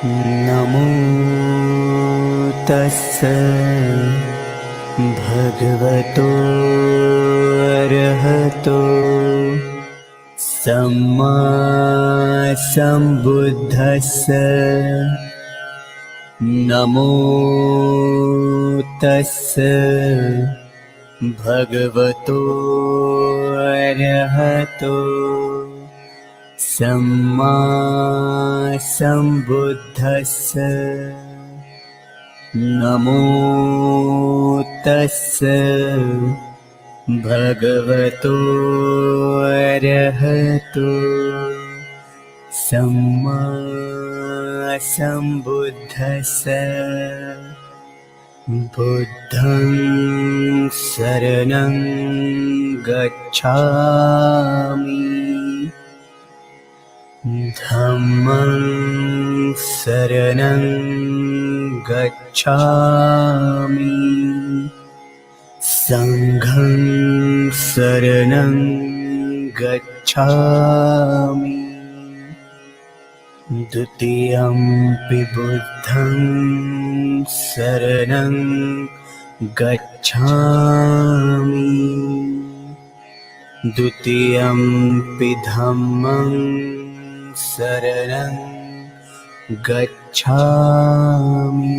नमो तस्स भगवतो अरहतो सम्मा सम्बुद्धस्स नमो तस्स भगवतो अरहतो सम्मा सम्बुद्धस्स नमो तस्स भगवतो अरहतो सम्मा सम्बुद्धस्स बुद्धं शरणं गच्छामि धम्मं शरणं गच्छामि संघं शरणं गच्छामि द्वितीयंपि बुद्धं शरणं गच्छामि द्वितीयंपि धम्मं शरणं गच्छामि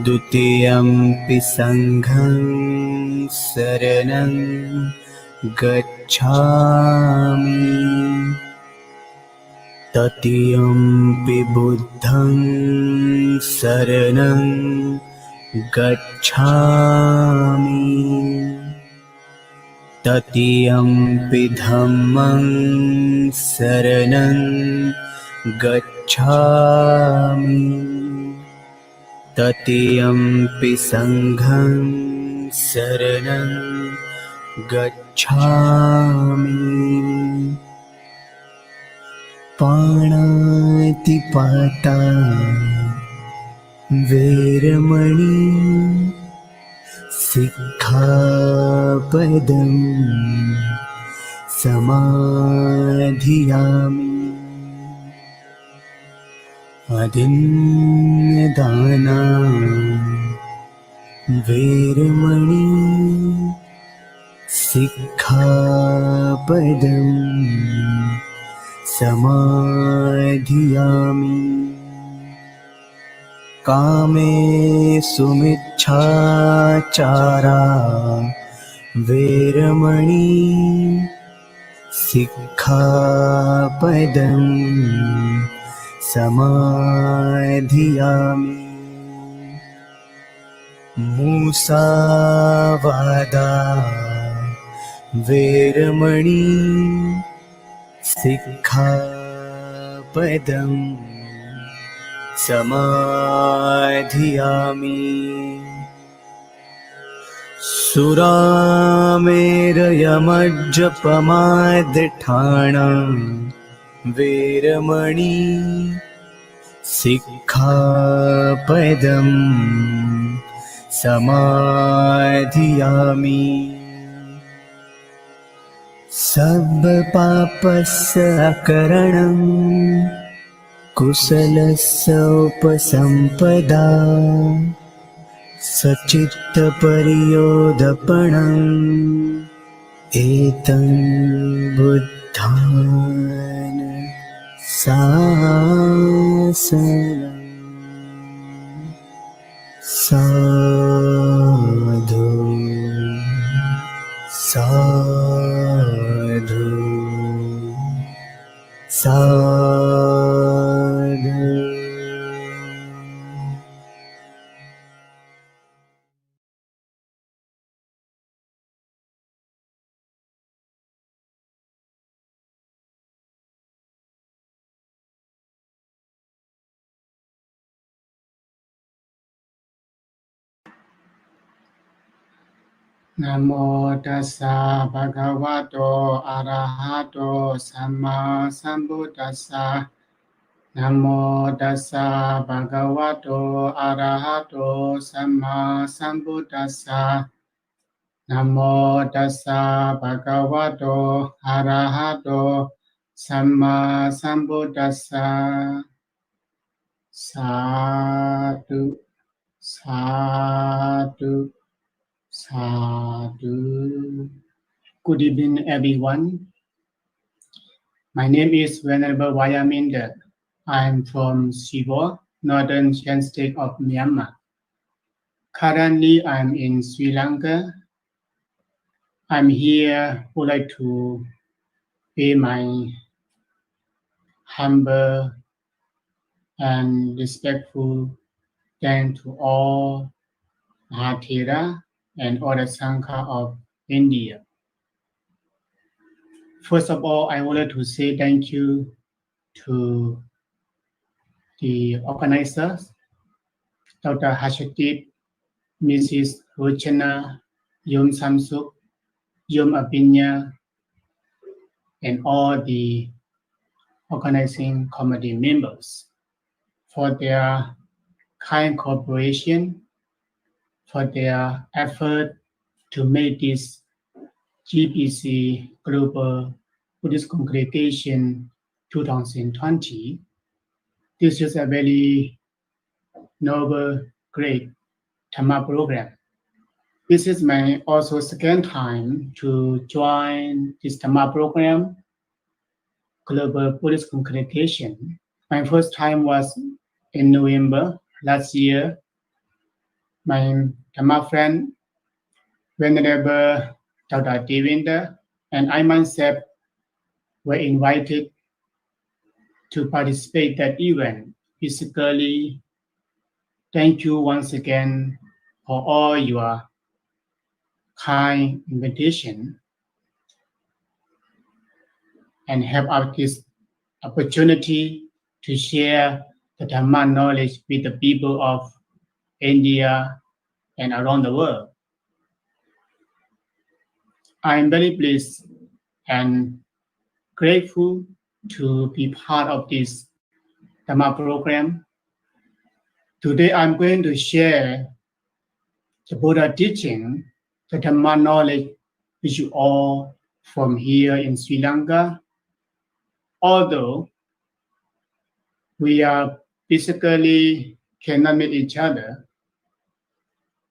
द्वितीयंपि संघं शरणं गच्छामि तृतीयंपि बुद्धं शरणं गच्छामि तृतीयंपि धम्मं शरणं गच्छामि तृतीयंपि संघं शरणं गच्छामि पाणातिपाता वेरमणि सिक्खापदं समाधियामि अदिन्नदाना वेरमणि सिक्खापदं समाधियामि कामेषु मिच्छाचारा वेरमणि सिक्खापदं समाधियामि मुसावादा वेरमणि सिक्खापदं समाधियामि सुरामेरयमज्जपमादठाना वेरमणि सिक्खापदं समाधियामि सर्वपापस्य अकरणं कुशलस्य उपसम्पदा सच्चित्तपरियोधपणम् एतं बुद्धान् शासनम् साधु साधु साधु। Namo tassa bhagavato arahato samma sambuddhassa. Namo tassa bhagavato arahato samma sambuddhassa. Namo tassa bhagavato arahato samma sambuddhassa. Sadhu, sadhu, sadhu. Good evening, everyone. My name is Venerable Vayaminda. I am from Sivo, northern Chiang state of Myanmar. Currently, I'm in Sri Lanka. I'm here, would like to pay my humble and respectful thanks to all Mahathera and all the Sangha of India. First of all, I wanted to say thank you to the organizers, Dr. Hashadip, Mrs. Rochana, Yom Samsuk, Yom Abinya, and all the organizing committee members for their kind cooperation, for their effort to make this GPC Global Buddhist Congregation 2020. This is a very noble, great Dhamma program. This is my also second time to join this Dhamma program, Global Buddhist Congregation. My first time was in November last year. My Dhamma friend, Venerable Dr. Devinda, and I myself were invited to participate that event physically. Thank you once again for all your kind invitation and have us this opportunity to share the Dhamma knowledge with the people of India and around the world. I am very pleased and grateful to be part of this Dhamma program. Today I'm going to share the Buddha teaching, the Dhamma knowledge with you all from here in Sri Lanka. Although we are physically cannot meet each other,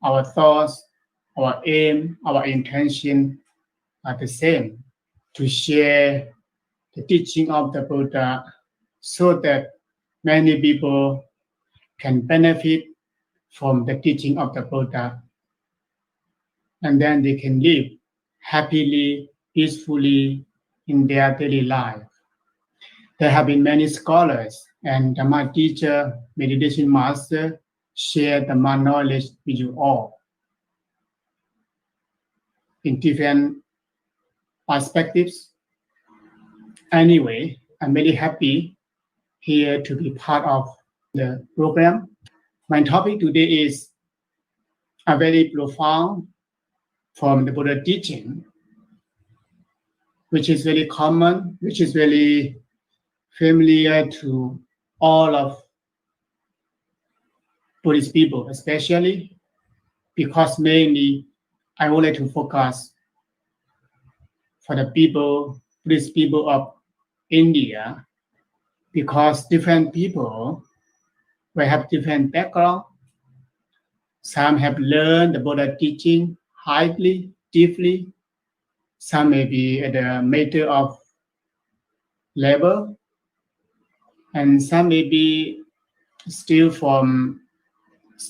our thoughts, our aim, our intention are the same, to share the teaching of the Buddha so that many people can benefit from the teaching of the Buddha, and then they can live happily, peacefully in their daily life. There have been many scholars and Dhamma teacher, meditation master share Dhamma knowledge with you all in different perspectives. Anyway, I'm very happy here to be part of the program. My topic today is a very profound from the Buddha teaching, which is very common, which is very familiar to all of Buddhist people, especially because mainly I would like to focus for the people, Buddhist people of India, because different people will have different background. Some have learned the Buddha teaching highly, deeply. Some may be at the matter of level, and some may be still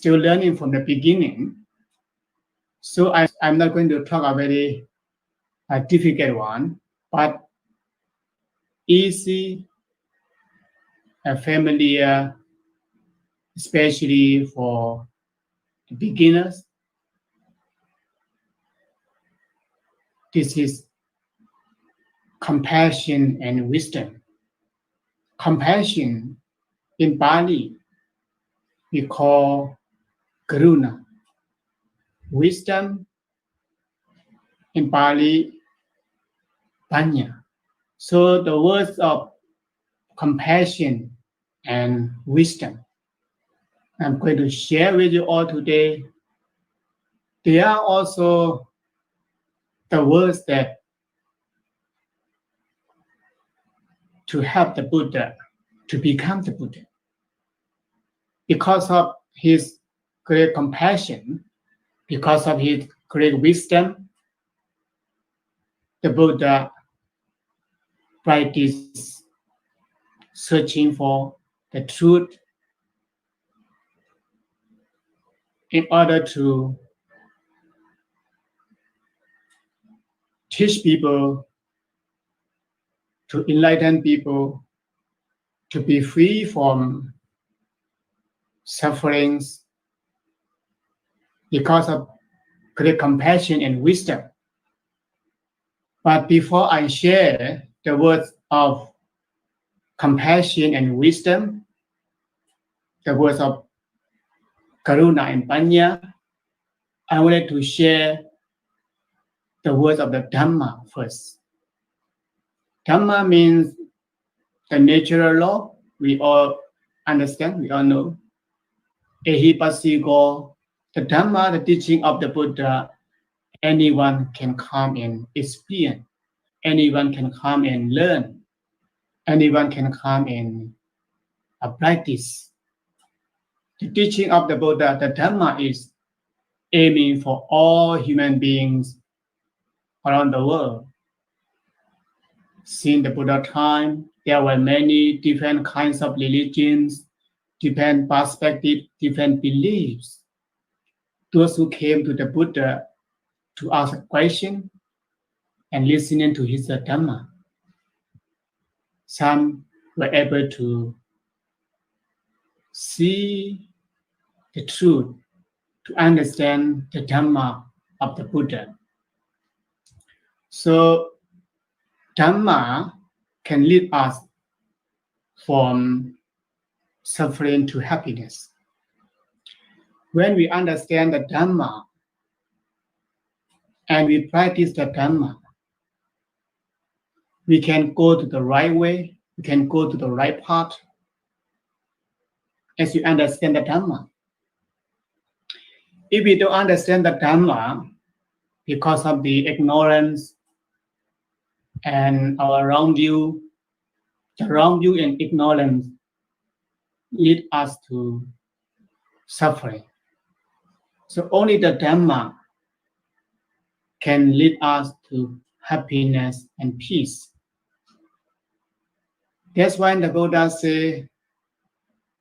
learning from the beginning. So I'm not going to talk a very difficult one, but easy and familiar, especially for the beginners. This is compassion and wisdom. Compassion in Pali we call karuna. Wisdom in Pali panya. So the words of compassion and wisdom I'm going to share with you all today. They are also the words that to help the Buddha to become the Buddha. Because of his great compassion, because of his great wisdom, the Buddha practiced searching for the truth in order to teach people, to enlighten people, to be free from sufferings because of great compassion and wisdom. But before I share the words of compassion and wisdom, the words of Karuna and Panya, I wanted to share the words of the Dhamma first. Dhamma means the natural law. We all understand, we all know. Ehipasigo, the Dhamma, the teaching of the Buddha, anyone can come and experience. Anyone can come and learn. Anyone can come and practice. The teaching of the Buddha, the Dhamma, is aiming for all human beings around the world. Since the Buddha time, there were many different kinds of religions, different perspectives, different beliefs. Those who came to the Buddha to ask a question and listening to his Dhamma, some were able to see the truth, to understand the Dhamma of the Buddha. So Dhamma can lead us from suffering to happiness. When we understand the Dhamma and we practice the Dhamma, we can go to the right way, we can go to the right path as you understand the Dhamma. If we don't understand the Dhamma because of the ignorance and our wrong view, the wrong view and ignorance lead us to suffering. So only the Dhamma can lead us to happiness and peace. That's why the Buddha says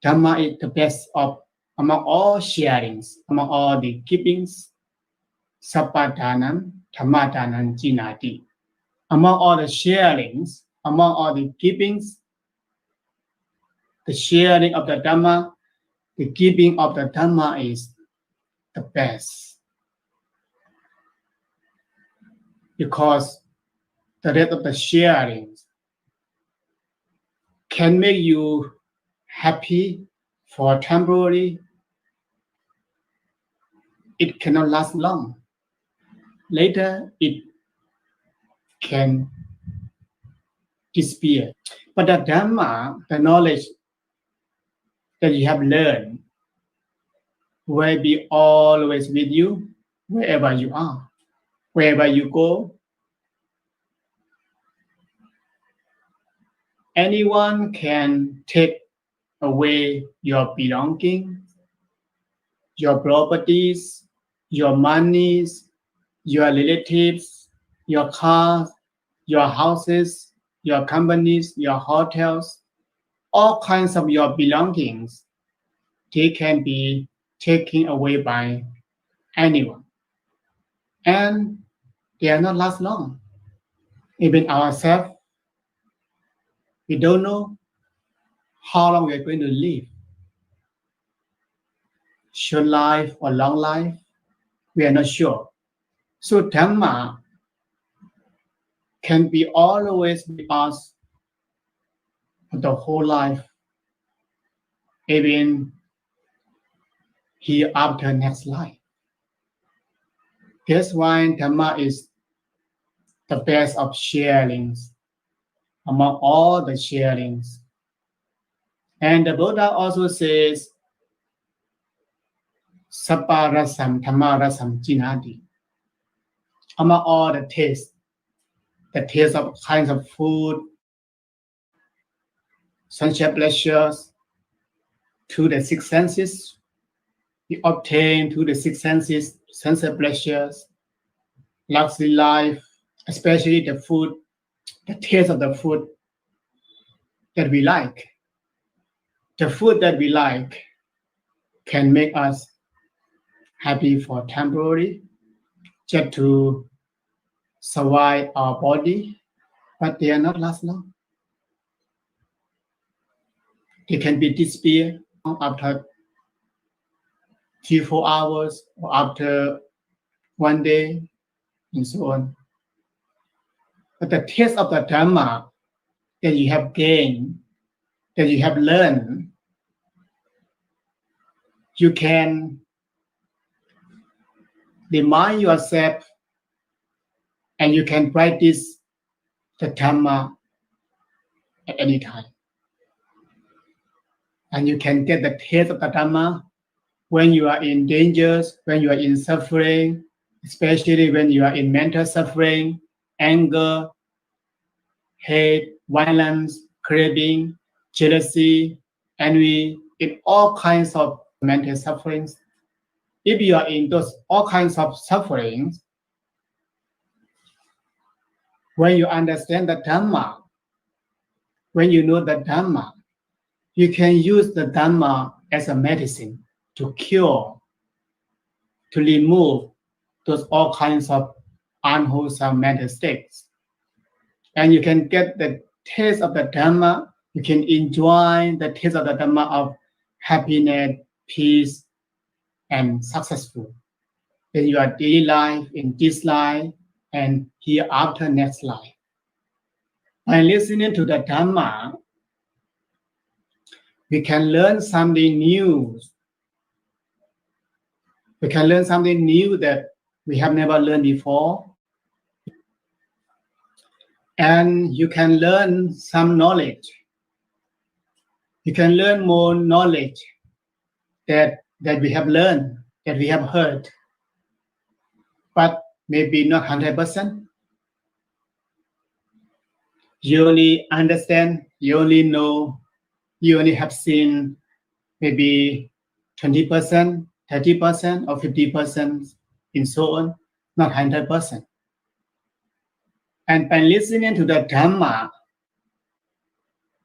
Dhamma is the best of among all sharings, among all the givings. Sappadanan, Dhammadanan jinati. Among all the sharings, among all the givings, the sharing of the Dhamma, the giving of the Dhamma is the best. Because the rest of the sharings can make you happy for temporary. It cannot last long. Later, it can disappear. But the Dhamma, the knowledge that you have learned, will be always with you wherever you are, wherever you go. Anyone can take away your belongings, your properties, your monies, your relatives, your cars, your houses, your companies, your hotels, all kinds of your belongings. They can be taken away by anyone. And they are not last long. Even ourselves, we don't know how long we are going to live. Short life or long life, we are not sure. So Dhamma can be always with us for the whole life, even here after next life. That's why Dhamma is the best of sharings among all the sharings. And the Buddha also says, Sappa rasam Dhamma rasam jinati. Among all the taste of kinds of food, sensual pleasures, through the six senses. We obtain through the six senses, sense of pleasures, luxury life, especially the food, the taste of the food that we like. The food that we like can make us happy for temporary, just to survive our body, but they are not last long. They can be disappear after 3-4 hours or after one day, and so on. But the taste of the Dhamma that you have gained, that you have learned, you can remind yourself and you can practice the Dhamma at any time. And you can get the taste of the Dhamma when you are in dangers, when you are in suffering, especially when you are in mental suffering, anger, hate, violence, craving, jealousy, envy, in all kinds of mental sufferings. If you are in those all kinds of sufferings, when you understand the Dhamma, when you know the Dhamma, you can use the Dhamma as a medicine to cure, to remove those all kinds of unwholesome mental states. And you can get the taste of the Dhamma, you can enjoy the taste of the Dhamma of happiness, peace, and successful in your daily life, in this life, and hereafter next life. By listening to the Dhamma, we can learn something new. We can learn something new that we have never learned before. And you can learn some knowledge. You can learn more knowledge that we have learned, that we have heard, but maybe not 100%. You only understand, you only know, you only have seen maybe 20%, 30%, or 50%, and so on, not 100%. And by listening to the Dhamma,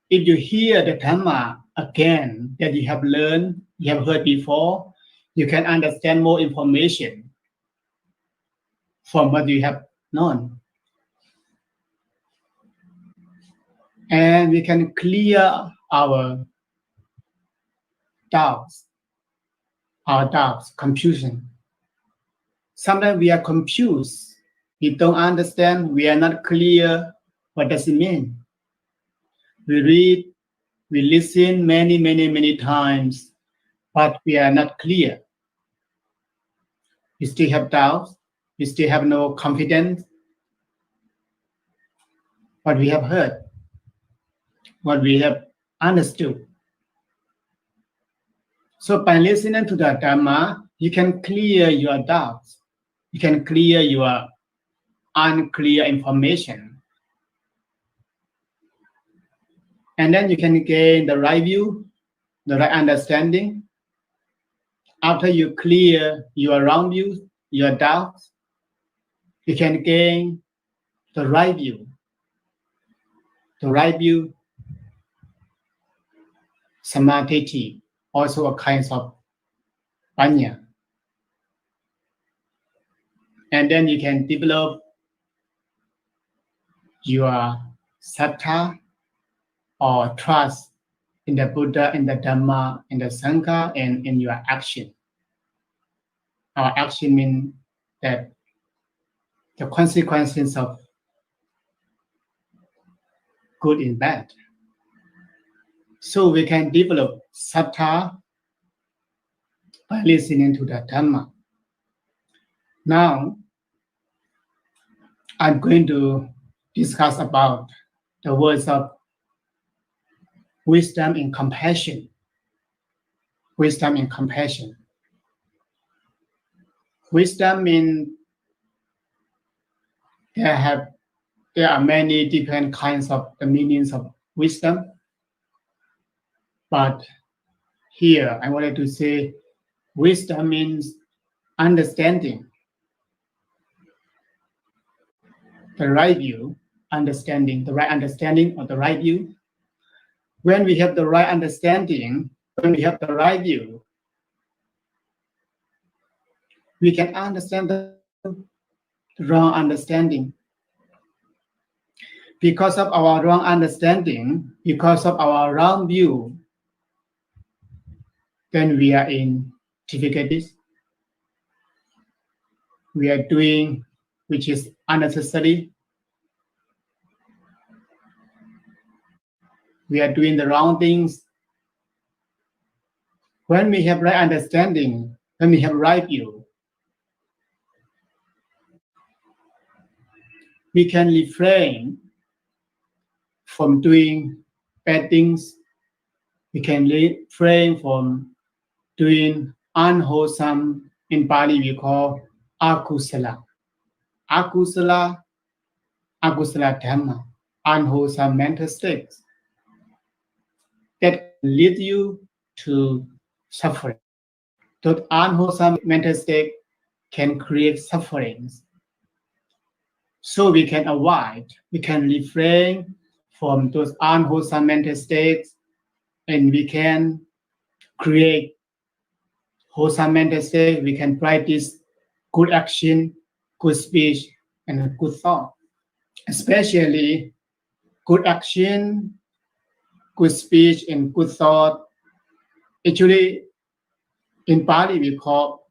if you hear the Dhamma again that you have learned, you have heard before, you can understand more information from what you have known. And we can clear our doubts, confusion. Sometimes we are confused. We don't understand. We are not clear. What does it mean? We read, we listen many times, but we are not clear. We still have doubts. We still have no confidence. What we have heard, what we have understood. So by listening to the Dhamma, you can clear your doubts. You can clear your unclear information. And then you can gain the right view, the right understanding. After you clear your wrong views, your doubts, you can gain the right view. The right view, samadhi, also a kind of panya. And then you can develop your sattha or trust in the Buddha, in the Dhamma, in the Sangha, and in your action. Our action means that the consequences of good and bad. So we can develop sattha by listening to the Dhamma. Now, I'm going to discuss about the words of wisdom and compassion. Wisdom and compassion. Wisdom means there are many different kinds of the meanings of wisdom, but here I wanted to say wisdom means understanding the right view, understanding the right understanding of the right view. When we have the right understanding, when we have the right view, we can understand the wrong understanding. Because of our wrong understanding, because of our wrong view, then we are in difficulties. We are doing which is unnecessary. We are doing the wrong things. When we have right understanding, when we have right view, we can refrain from doing bad things. We can refrain from doing unwholesome. In Pali, we call akusala. Akusala, akusala dhamma, unwholesome mental states that lead you to suffering. Those unwholesome mental states can create sufferings. So we can avoid, we can refrain from those unwholesome mental states, and we can create wholesome mental state. We can practice good action, good speech, and good thought. Especially good action, good speech, and good thought. Actually, in Pali, we call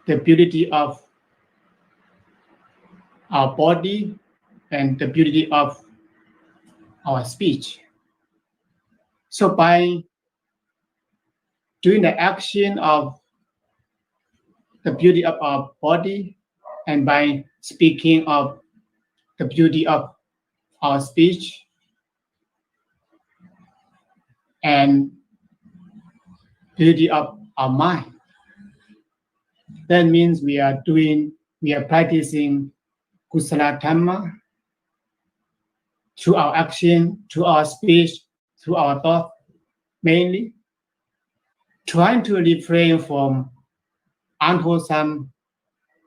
the beauty of our body and the beauty of our speech. So by doing the action of the beauty of our body and by speaking of the beauty of our speech and beauty of our mind, that means we are practicing kusala dhamma through our action, through our speech, through our thought, mainly trying to refrain from unwholesome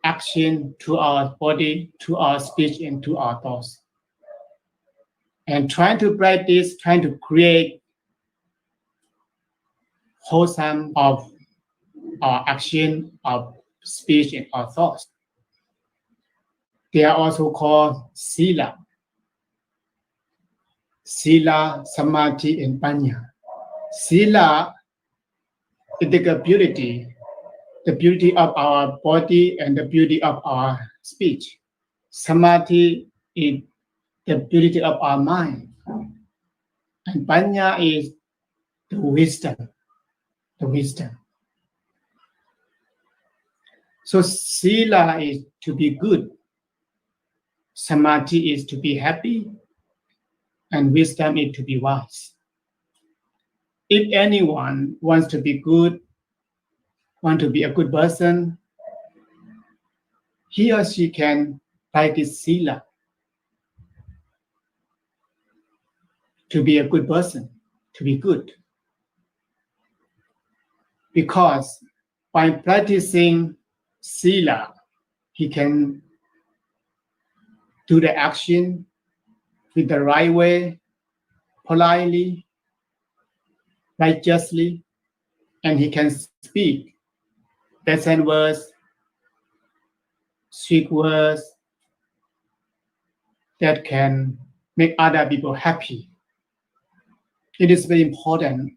action to our body, to our speech, and to our thoughts. And trying to practice, trying to create wholesome of our action, our speech, and our thoughts. They are also called sila. Sila, samadhi, and panya. Sila is the beauty of our body and the beauty of our speech. Samadhi is the beauty of our mind. And panya is the wisdom. So sila is to be good. Samadhi is to be happy. And wisdom is to be wise. If anyone wants to be good, want to be a good person, he or she can practice sila to be a good person, to be good. Because by practicing sila, he can do the action with the right way, politely, righteously, and he can speak pleasant words, sweet words that can make other people happy. It is very important,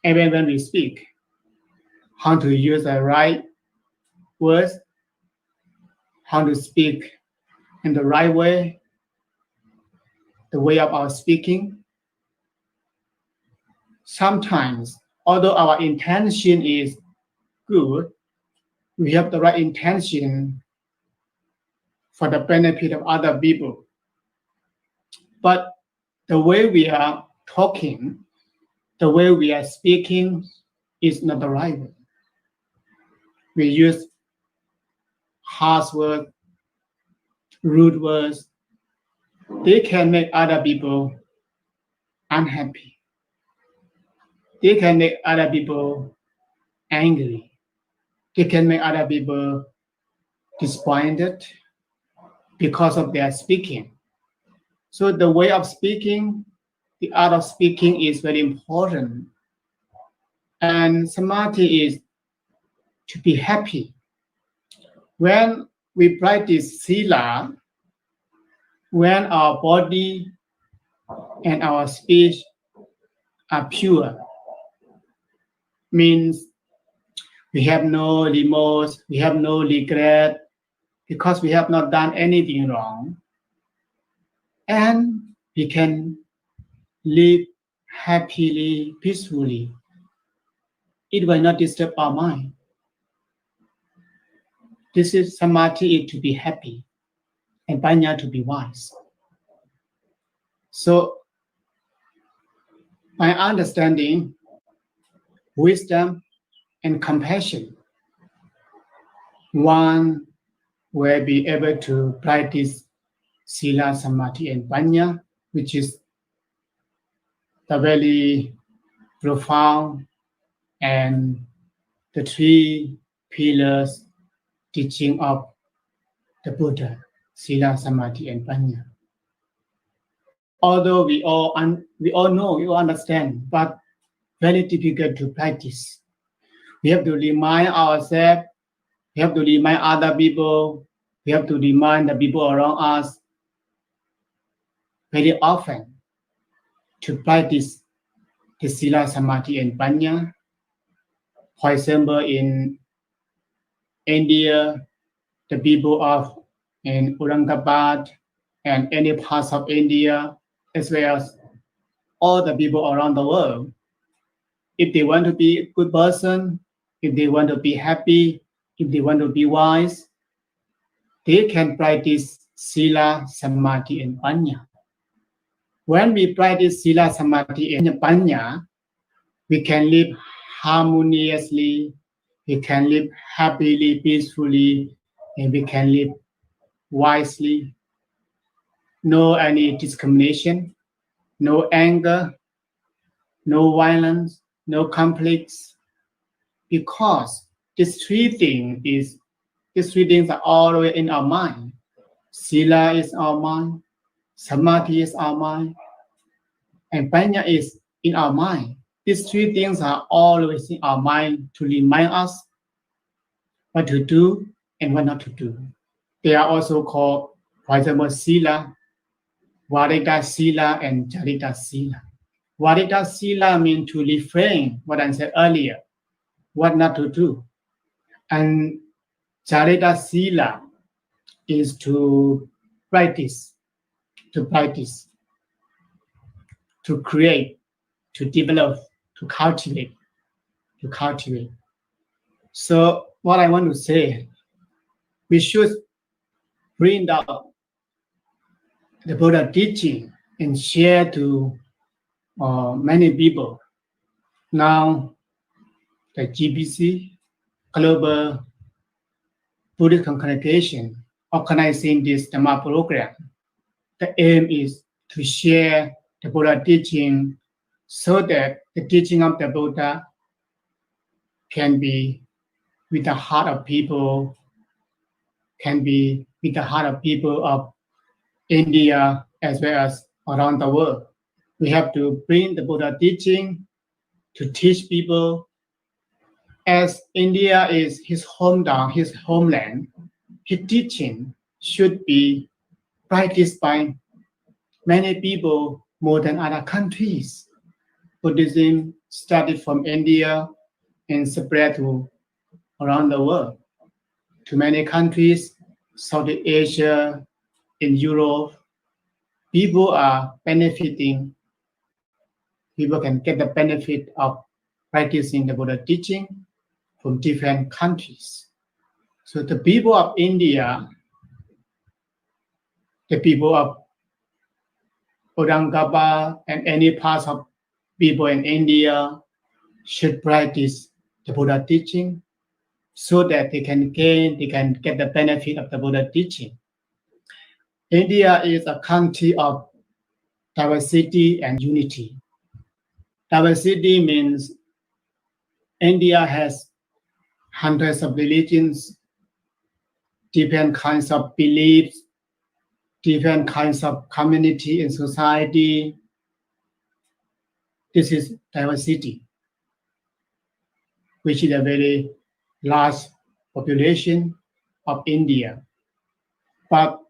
even when we speak, how to use the right words, how to speak in the right way, the way of our speaking. sometimes, although our intention is good, we have the right intention for the benefit of other people. But the way we are talking, the way we are speaking is not the right way. We use harsh words, rude words. They can make other people unhappy. They can make other people angry. They can make other people disappointed because of their speaking. So the way of speaking, the art of speaking is very important. And samadhi is to be happy. When we practice sila, when our body and our speech are pure, means we have no remorse, we have no regret, because we have not done anything wrong. And we can live happily, peacefully. It will not disturb our mind. This is samadhi, to be happy, and panya, to be wise. So, by understanding, wisdom, and compassion, one will be able to practice sila, samadhi, and panya, which is the very profound and the three pillars teaching of the Buddha, sila, samadhi, and panya. Although we all know, we all understand, but very difficult to practice. We have to remind ourselves, we have to remind other people, we have to remind the people around us very often to practice the sila, samadhi, and panya. For example, in India, the people of in Aurangabad and any parts of India, as well as all the people around the world, if they want to be a good person, if they want to be happy, if they want to be wise, they can practice sila, samadhi, and panya. When we practice sila, samadhi, and panya, we can live harmoniously, we can live happily, peacefully, and we can live wisely. No any discrimination, no anger, no violence, no conflicts, because these three things are always in our mind. Sila is our mind, samadhi is our mind, and panya is in our mind. These three things are always in our mind to remind us what to do and what not to do. They are also called, for example, sila, varita sila, and jarita sila. Varita sila means to refrain, what I said earlier, what not to do. And jarita sila is to practice, to create, to develop, to cultivate. So what I want to say, we should bring down the Buddha teaching and share to many people. Now, the GBC, Global Buddhist Congregation, organizing this Dhamma program. The aim is to share the Buddha teaching so that the teaching of the Buddha can be with the heart of people, can be with the heart of people of India as well as around the world. We have to bring the Buddha teaching to teach people. As India is his hometown, his homeland, his teaching should be practiced by many people more than other countries. Buddhism started from India and spread to around the world, to many countries, Southeast Asia, in Europe. People are benefiting people can get the benefit of practicing the Buddha teaching from different countries. So the people of India, the people of Aurangabad and any parts of people in India should practice the Buddha teaching so that they can get the benefit of the Buddha teaching. India is a country of diversity and unity. Diversity means India has hundreds of religions, different kinds of beliefs, different kinds of community and society. This is diversity, which is a very large population of India. But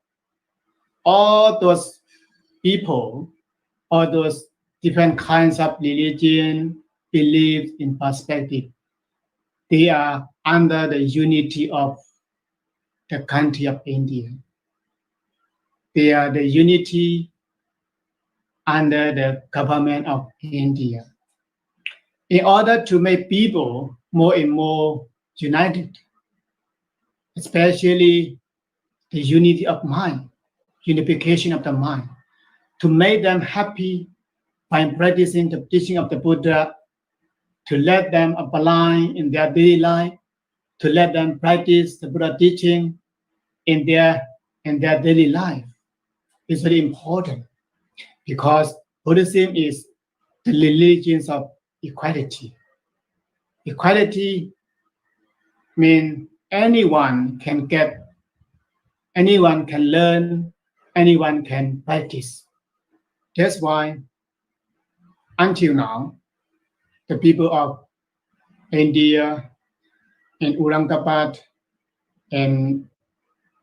all those people, all those different kinds of religion, beliefs, in perspective, they are under the unity of the country of India. They are the unity under the government of India. In order to make people more and more united, especially the unity of mind, unification of the mind, to make them happy by practicing the teaching of the Buddha, to let them apply in their daily life, to let them practice the Buddha teaching in their daily life is very important, because Buddhism is the religion of equality. Equality means anyone can learn, anyone can practice. That's why until now, the people of India and Aurangabad and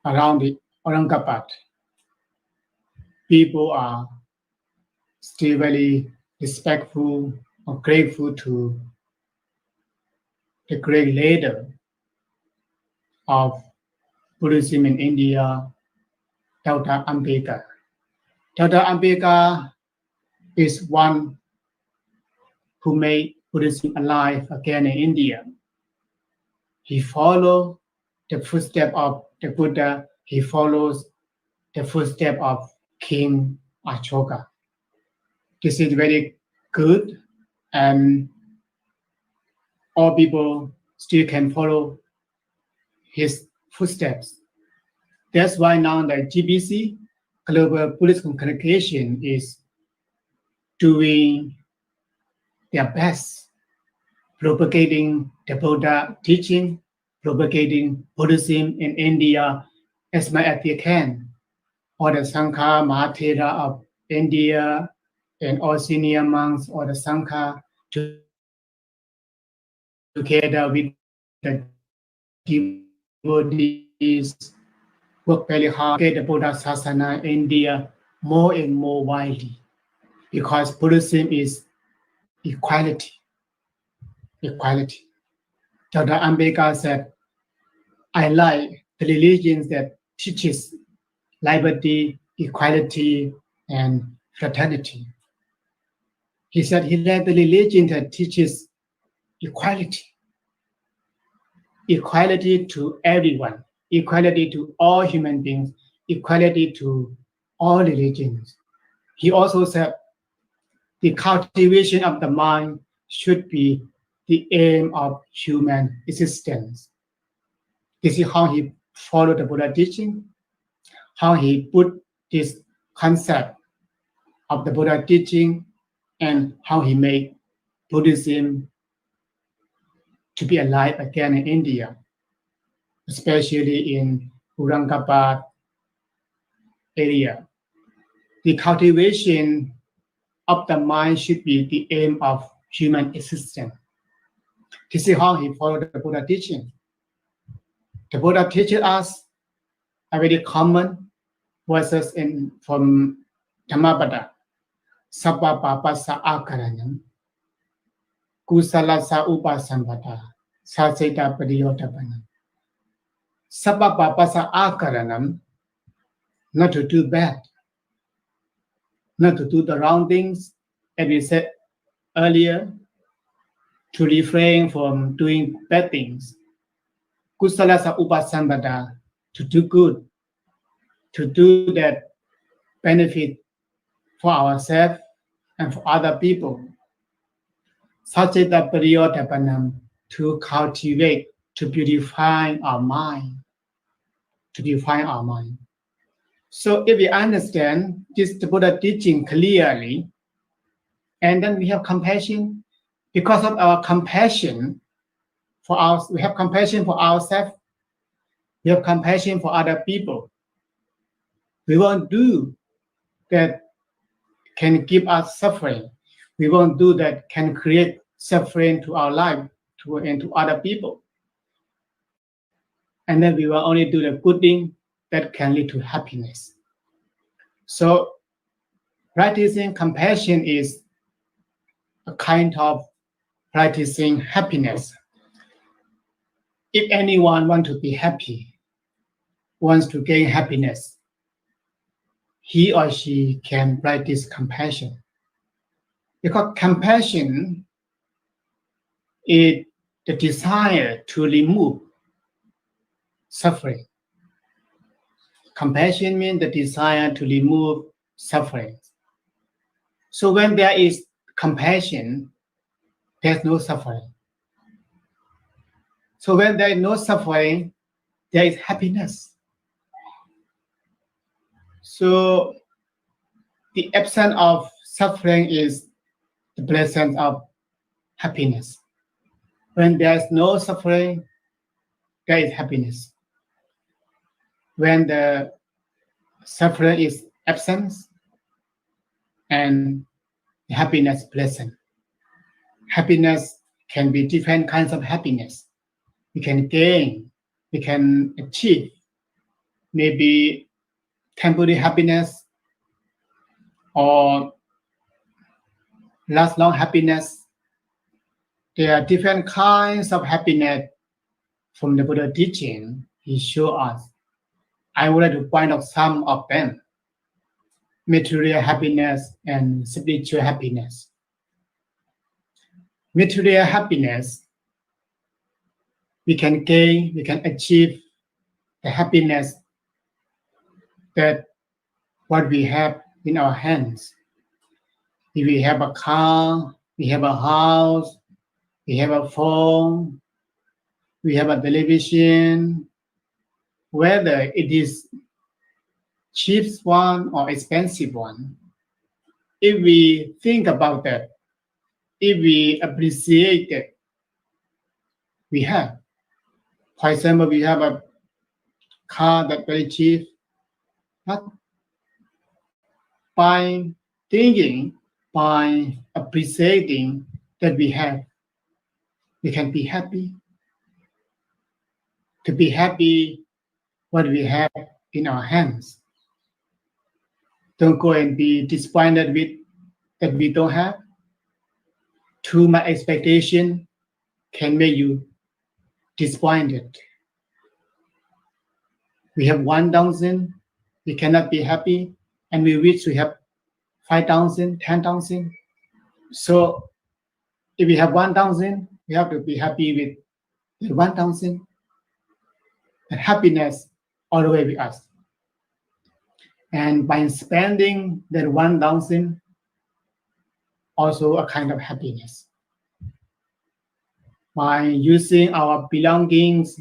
around the Aurangabad, people are still very respectful or grateful to the great leader of Buddhism in India, Dr. Ambedkar. Dr. Ambedkar is one who made Buddhism alive again in India. He followed the footsteps of the Buddha. He follows the footsteps of King Ashoka. This is very good, and all people still can follow his footsteps. That's why now the GBC, Global Buddhist Congregation, is doing their best, propagating the Buddha teaching, propagating Buddhism in India as much as they can. All the Sangha Mahathera of India and all senior monks or the Sangha together with the devotees work very hard to get the Buddha Sasana in India more and more widely, because Buddhism is equality. Equality. Dr. Ambedkar said, I like the religions that teaches liberty, equality, and fraternity. He said he liked the religion that teaches equality. Equality to everyone, equality to all human beings, equality to all religions. He also said the cultivation of the mind should be the aim of human existence. This is how he followed the Buddha teaching, how he put this concept of the Buddha teaching, and how he made Buddhism to be alive again in India, especially in Aurangabad area. The cultivation of the mind should be the aim of human existence. This is how he followed the Buddha teaching. The Buddha teaches us a very common verses from Dhammapada. Sabba papasa akaranam, kusala sa upasambhata, saseta padiyotapanam. Sabba papasa akaranam, not to do bad, not to do the wrong things, as we said earlier, to refrain from doing bad things. Kusalasa upasambada, to do good, to do that benefit for ourselves and for other people. Sachita Pariyotapanam, to cultivate, to beautify our mind. To define our mind. So if we understand this the Buddha teaching clearly, and then we have compassion, because of our compassion we have compassion for ourselves, we have compassion for other people. We won't do that can give us suffering. We won't do that can create suffering to our life and to other people. And then we will only do the good thing that can lead to happiness. So practicing compassion is a kind of practicing happiness. If anyone wants to be happy, wants to gain happiness, he or she can practice compassion. Because compassion is the desire to remove suffering. Compassion means the desire to remove suffering. So when there is compassion, there's no suffering. So when there is no suffering, there is happiness. So the absence of suffering is the presence of happiness. When there is no suffering, there is happiness. When the suffering is absence and happiness present. Happiness can be different kinds of happiness. We can gain, we can achieve, maybe temporary happiness or last long happiness. There are different kinds of happiness from the Buddha teaching. He showed us. I would like to point out some of them. Material happiness and spiritual happiness. Material happiness, we can gain, we can achieve the happiness that what we have in our hands. If we have a car, we have a house, we have a phone, we have a television, whether it is cheap one or expensive one, if we think about that, if we appreciate it, we have. For example, we have a car that's very cheap, but by thinking, by appreciating that we have, we can be happy. To be happy, what we have in our hands. Don't go and be disappointed with that we don't have. Too much expectation can make you disappointed. We have 1,000, we cannot be happy, and we wish we have 5,000, 10,000. So if we have 1,000, we have to be happy with the 1,000. And happiness all the way with us. And by spending that 1,000, also a kind of happiness. By using our belongings,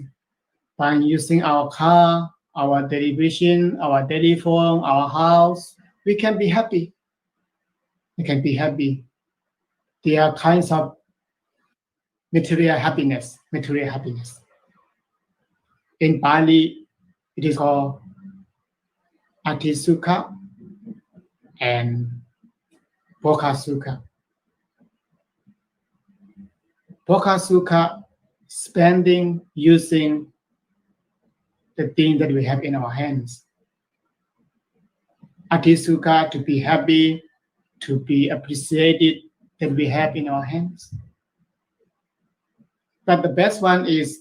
by using our car, our television, our telephone, our house, we can be happy. We can be happy. There are kinds of material happiness. In Pali, it is called Atisukha and Bokasukha. Bokasukha, spending, using the thing that we have in our hands. Atisukha, to be happy, to be appreciated that we have in our hands. But the best one is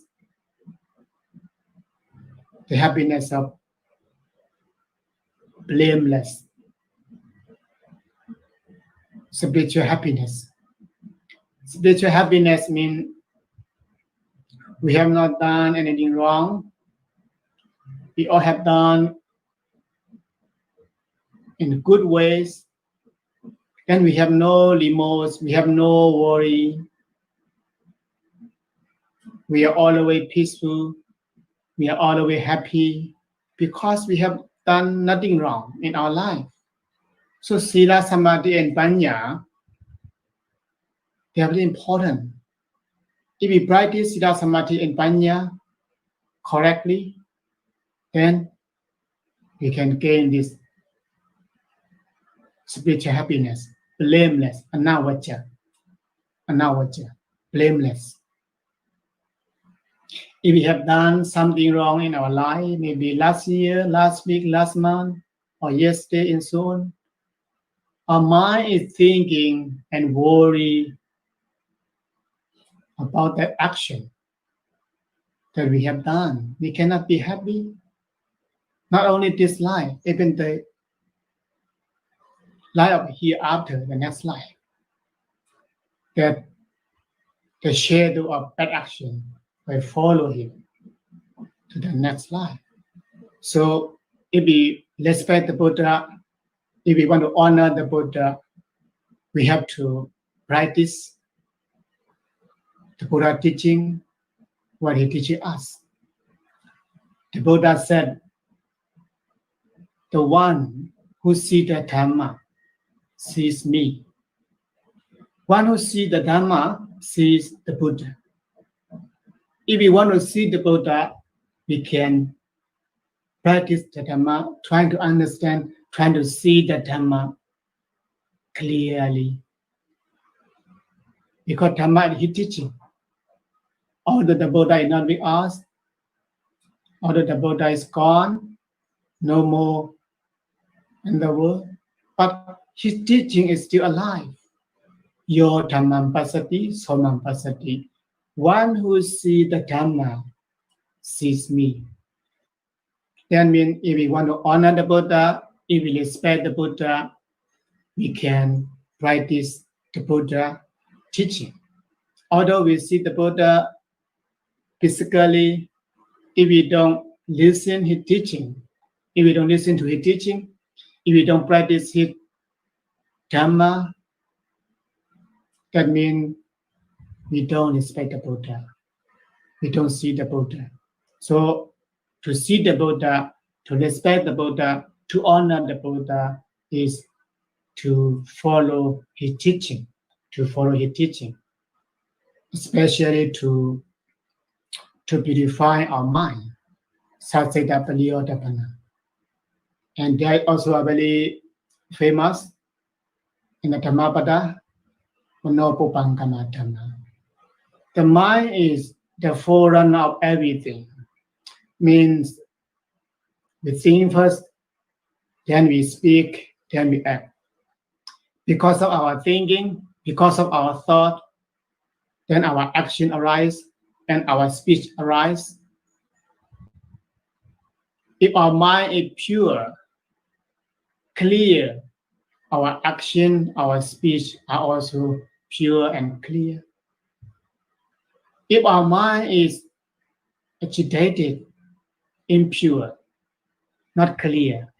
the happiness of blameless, spiritual happiness. Spiritual happiness means we have not done anything wrong. We all have done in good ways. Then we have no remorse, we have no worry. We are always peaceful. We are always happy because we have done nothing wrong in our life. So Sila, Samadhi, and Panya, they are very important. If we practice Sila, Samadhi, and Panya correctly, then we can gain this spiritual happiness, blameless, anavaja, blameless. If we have done something wrong in our life, maybe last year, last week, last month, or yesterday, and so on, our mind is thinking and worry about that action that we have done. We cannot be happy. Not only this life, even the life of hereafter, the next life. That the shadow of bad action will follow him to the next life. So if we respect the Buddha, if we want to honor the Buddha, we have to practice the Buddha teaching, what he teaches us. The Buddha said, the one who sees the Dhamma sees me. One who sees the Dhamma sees the Buddha. If we want to see the Buddha, we can practice the Dhamma, trying to understand, trying to see the Dhamma clearly. Because Dhamma is his teaching. Although the Buddha is not with us, although the Buddha is gone, no more in the world, but his teaching is still alive. Yo Dhammam Pasati, Somam Pasati. One who sees the Dhamma sees me. That means if we want to honor the Buddha, if we respect the Buddha, we can practice the Buddha teaching. Although we see the Buddha physically, if we don't listen his teaching, if we don't listen to his teaching, if we don't practice his Dhamma, that means we don't respect the Buddha. We don't see the Buddha. So to see the Buddha, to respect the Buddha, to honor the Buddha is to follow his teaching, especially to purify our mind. Satseta Paliyodapana. And they also are very famous in the Dhammapada, Unopupankamatama. The mind is the forerunner of everything. Means we think first, then we speak, then we act. Because of our thinking, because of our thought, then our action arises and our speech arises. If our mind is pure, clear, our action, our speech are also pure and clear. If our mind is agitated, impure, not clear,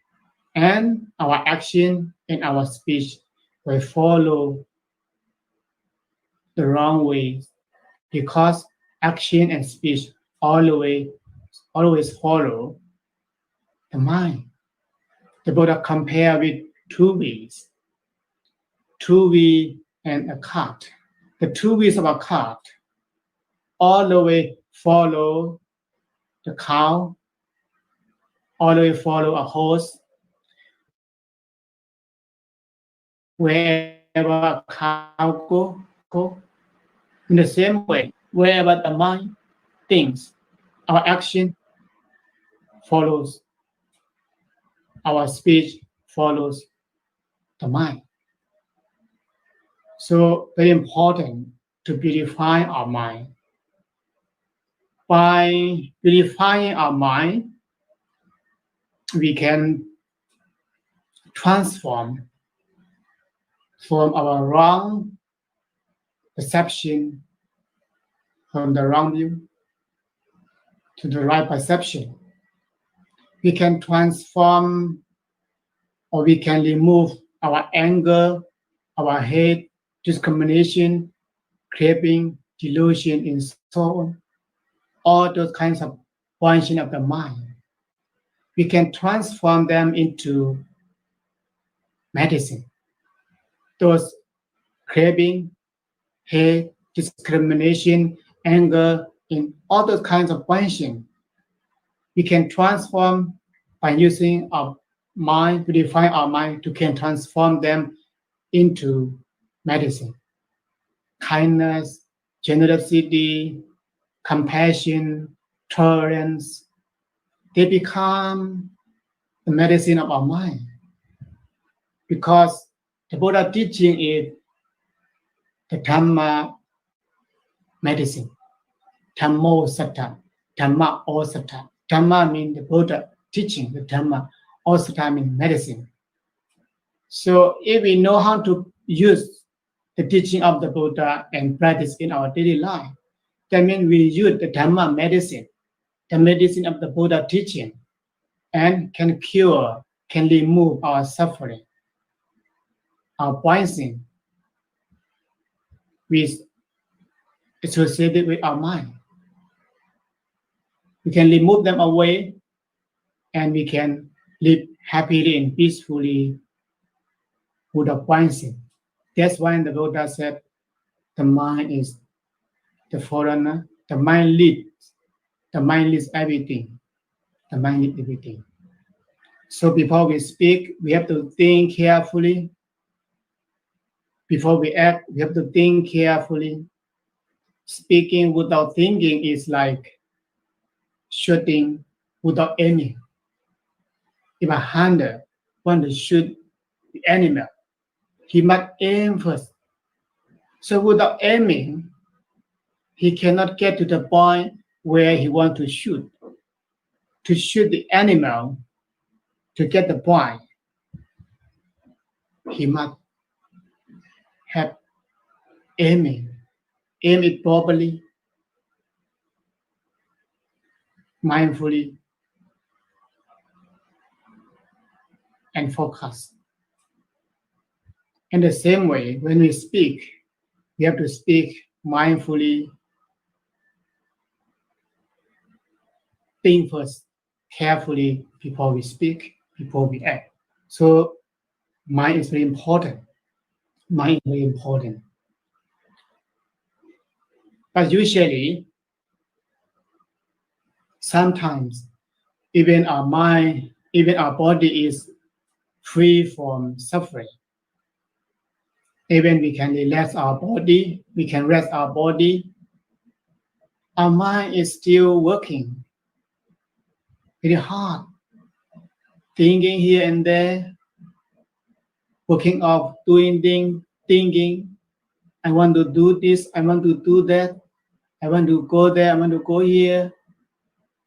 and our action and our speech will follow the wrong way, because action and speech always follow the mind. The Buddha compared with two wheels and a cart. The two wheels of a cart all the way follow the cow, all the way follow a horse. Wherever a cow go. In the same way, wherever the mind thinks, our action follows, our speech follows the mind. So very important to purify our mind. By purifying our mind, we can transform from our perception from the wrong view to the right perception. We can transform or we can remove our anger, our hate, discrimination, craving, delusion, and so on. All those kinds of functions of the mind. We can transform them into medicine. Those craving, hate, discrimination, anger, in all those kinds of functions, we can transform by using our mind to define our mind to can transform them into medicine. Kindness, generosity, compassion, tolerance, they become the medicine of our mind. Because the Buddha teaching is the Dhamma medicine. Dhammo Sattha, Dhamma or Sattha. Dhamma means the Buddha teaching, the Dhamma or Sattha means medicine. So if we know how to use the teaching of the Buddha and practice in our daily life, that means we use the Dhamma medicine, the medicine of the Buddha teaching, and can cure, can remove our suffering, our poison, with associated with our mind. We can remove them away and we can live happily and peacefully without poison. That's why the Buddha said the mind is the foreigner, the mind leads everything. The mind leads everything. So before we speak, we have to think carefully. Before we act, we have to think carefully. Speaking without thinking is like shooting without aiming. If a hunter wants to shoot the animal, he must aim first. So without aiming, he cannot get to the point where he wants to shoot. To shoot the animal, to get the point, he must have aiming. Aim it properly, mindfully, and focus. In the same way, when we speak, we have to speak mindfully, think first, carefully before we speak, before we act. So mind is very important. Mind is very important. But usually, sometimes, even our mind, even our body is free from suffering. Even we can relax our body, we can rest our body. Our mind is still working very hard, thinking here and there, working off, doing things, thinking, I want to do this, I want to do that, I want to go there, I want to go here.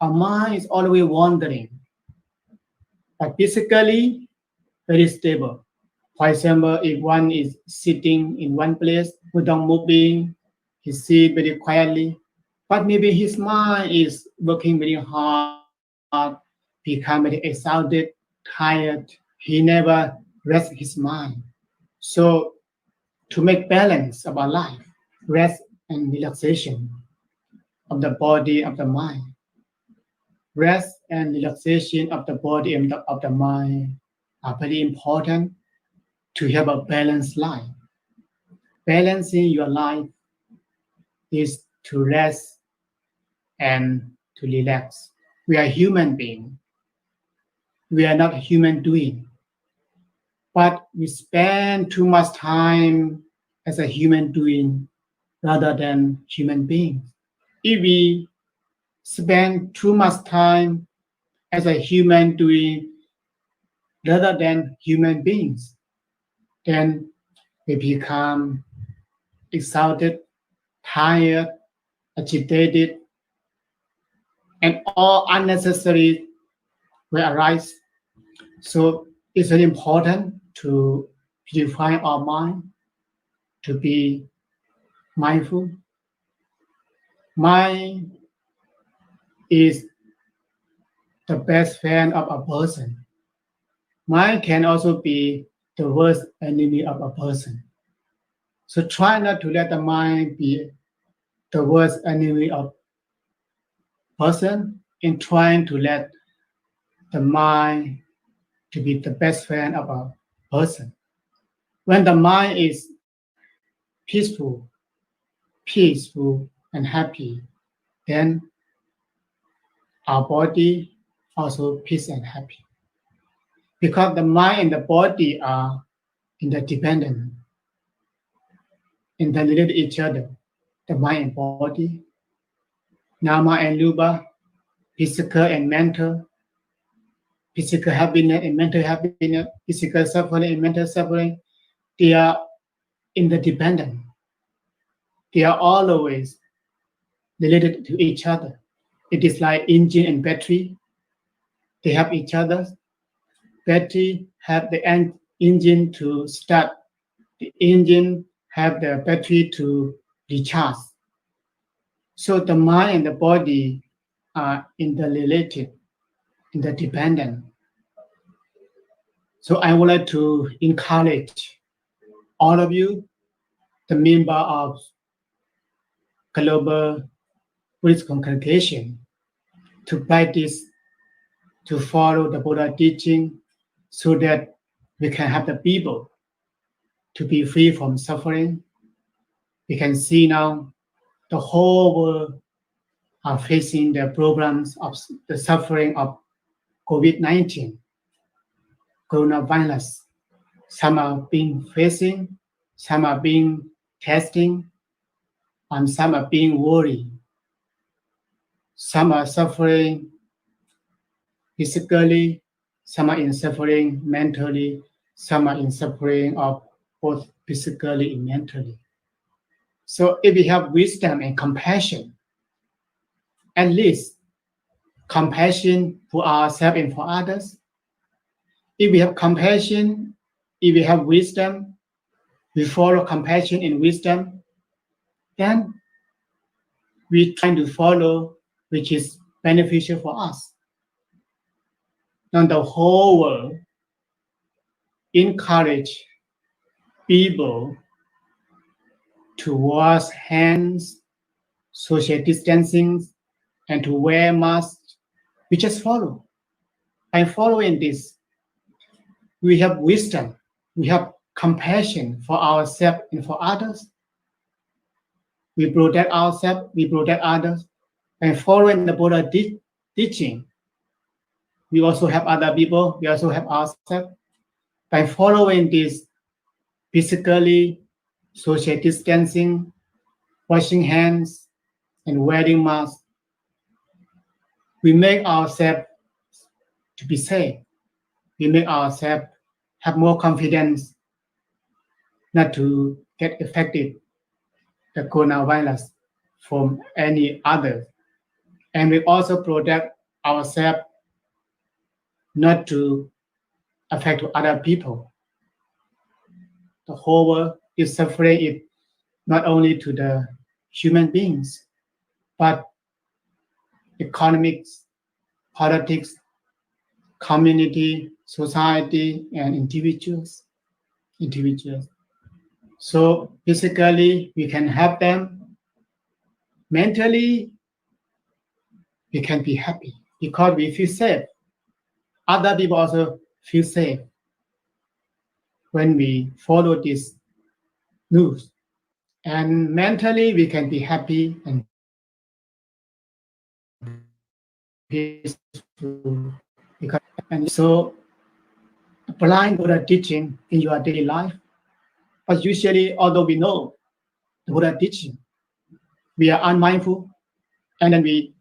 Our mind is always wandering. But physically, very stable. For example, if one is sitting in one place without moving, he sits very quietly, but maybe his mind is working very hard, become very exhausted, tired. He never rests his mind. So to make balance of our life, rest and relaxation of the body, of the mind. Rest and relaxation of the body and of the mind are very important to have a balanced life. Balancing your life is to rest and to relax. We are human beings. We are not human doing. But we spend too much time as a human doing rather than human beings. If we spend too much time as a human doing rather than human beings, then we become exhausted, tired, agitated, and all unnecessary will arise. So it's very important to purify our mind, to be mindful. Mind is the best friend of a person. Mind can also be the worst enemy of a person. So try not to let the mind be the worst enemy of person in trying to let the mind to be the best friend of a person. When the mind is peaceful and happy, then our body also peace and happy. Because the mind and the body are interdependent, interrelated to each other. The mind and body, nama and rupa, physical and mental, physical happiness and mental happiness, physical suffering and mental suffering, they are interdependent. They are always related to each other. It is like engine and battery. They have each other. Battery have the engine to start. The engine have the battery to recharge. So the mind and the body are interrelated, interdependent. So I would like to encourage all of you, the member of Global Buddhist Congregation, to practice, to follow the Buddha teaching so that we can have the people to be free from suffering. We can see now the whole world are facing the problems of the suffering of COVID-19, coronavirus. Some are being facing, some are being testing, and some are being worried. Some are suffering physically, some are in suffering mentally, some are in suffering of both physically and mentally. So if we have wisdom and compassion, at least compassion for ourselves and for others, if we have compassion, if we have wisdom, we follow compassion and wisdom, then we try to follow which is beneficial for us. Now the whole world encourage people to wash hands, social distancing, and to wear masks. We just follow. By following this, we have wisdom, we have compassion for ourselves and for others. We protect ourselves, we protect others. By following the Buddha teaching, we also have other people, we also have ourselves. By following this physically, social distancing, washing hands, and wearing masks, we make ourselves to be safe. We make ourselves have more confidence not to get affected the coronavirus from any other. And we also protect ourselves not to affect other people. The whole world is suffering it not only to the human beings, but economics, politics, community, society, and individuals. So physically, we can help them. Mentally, we can be happy because we feel safe. Other people also feel safe when we follow this news. And mentally, we can be happy and peaceful. And so applying Buddha teaching in your daily life. But usually, although we know the Buddha teaching, we are unmindful, and then we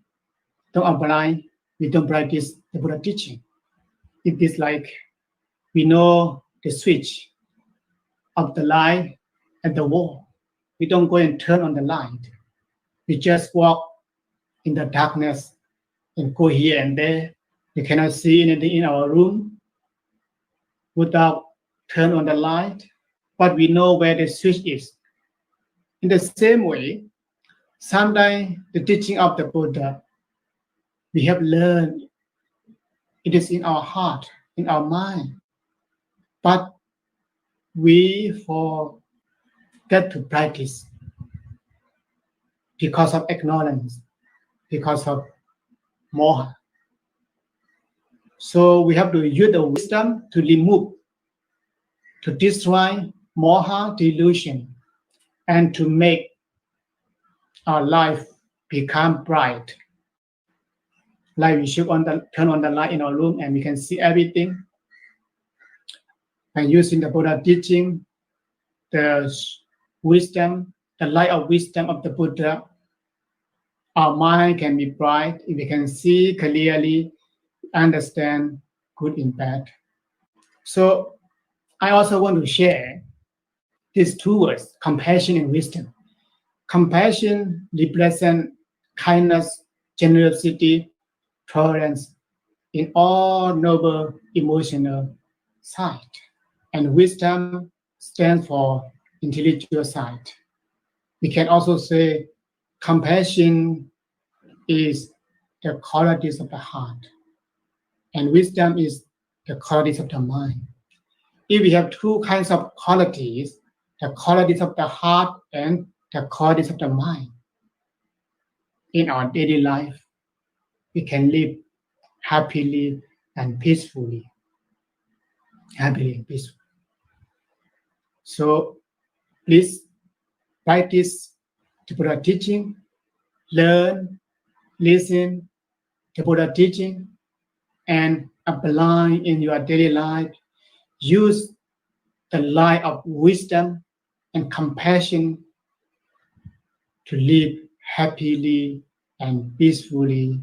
don't apply, we don't practice the Buddha teaching. It is like we know the switch of the light at the wall. We don't go and turn on the light. We just walk in the darkness and go here and there. We cannot see anything in our room without turn on the light. But we know where the switch is. In the same way, sometimes the teaching of the Buddha, we have learned, it is in our heart, in our mind, but we forget to practice because of ignorance, because of moha. So we have to use the wisdom to remove, to destroy moha delusion, and to make our life become bright. Like we should turn on the light in our room and we can see everything. And using the Buddha teaching, the wisdom, the light of wisdom of the Buddha, our mind can be bright if we can see clearly, understand good and bad. So I also want to share these two words, compassion and wisdom. Compassion represents kindness, generosity, tolerance in all noble emotional side. And wisdom stands for intellectual side. We can also say compassion is the qualities of the heart, and wisdom is the qualities of the mind. If we have two kinds of qualities, the qualities of the heart and the qualities of the mind, in our daily life, we can live happily and peacefully. Happily and peacefully. So please practice the Buddha teaching, learn, listen to Buddha teaching, and apply in your daily life. Use the light of wisdom and compassion to live happily and peacefully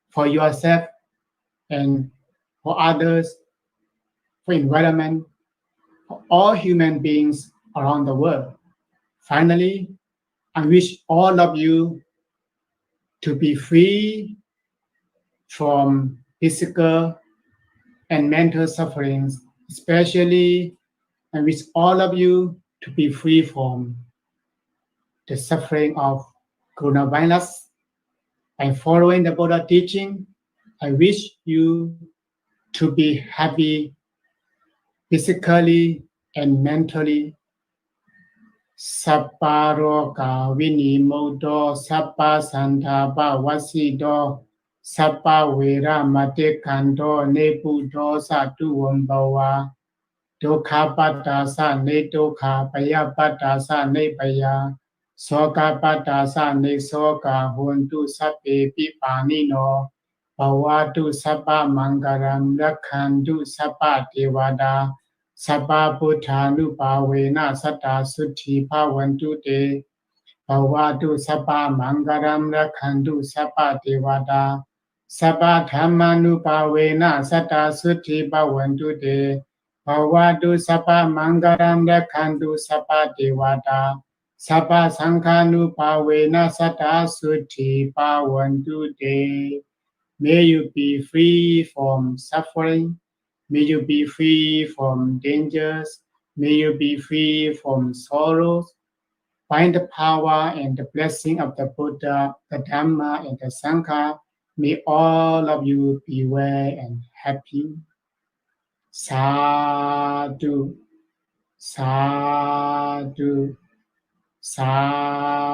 for yourself and for others, for environment, for all human beings around the world. Finally, I wish all of you to be free from physical and mental sufferings, especially I wish all of you to be free from the suffering of coronavirus. By following the Buddha teaching, I wish you to be happy physically and mentally. Sappa roga vinimodo, sappa santapa wasido, sappa vera matekando nebudo satu wambawa, dukha patasa ne dukha, paya patasa ne paya, soka patasa ne soka, huntu sape pipanino, bhavatu sappa mangaram rakhantu sappa devada, Sabba Buddhanu Bhavena Satta Sutti Bhavantu Te Bhavatu Sabba Mangaram Rakhantu Sabba Devada Sabba Dhammanu Bhavena Satta Sutti Bhavantu Te Bhavatu Sabba Mangaram Rakhantu Sabba Devada Sabba Sankhanu Bhavena Satta Sutti Bhavantu Te. May you be free from suffering. May you be free from dangers. May you be free from sorrows. Find the power and the blessing of the Buddha, the Dhamma, and the Sangha. May all of you be well and happy. Sadhu, sadhu, sadhu.